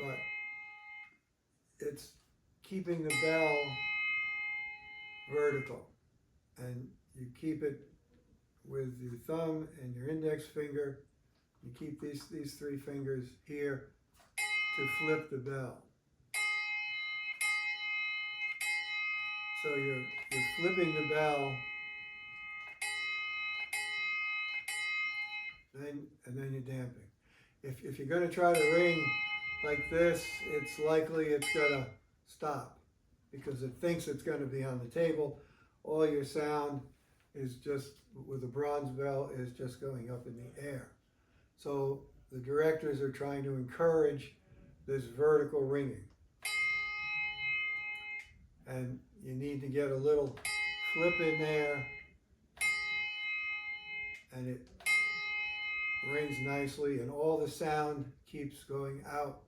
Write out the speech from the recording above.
but it's keeping the bell vertical, and you keep it with your thumb and your index finger. You keep these three fingers here to flip the bell. So you're flipping the bell, and then you're damping. If you're going to try to ring like this, it's likely it's going to stop because it thinks it's going to be on the table. All your sound is just, with a bronze bell, is just going up in the air. So the directors are trying to encourage this vertical ringing. And you need to get a little flip in there, and it rings nicely, and all the sound keeps going out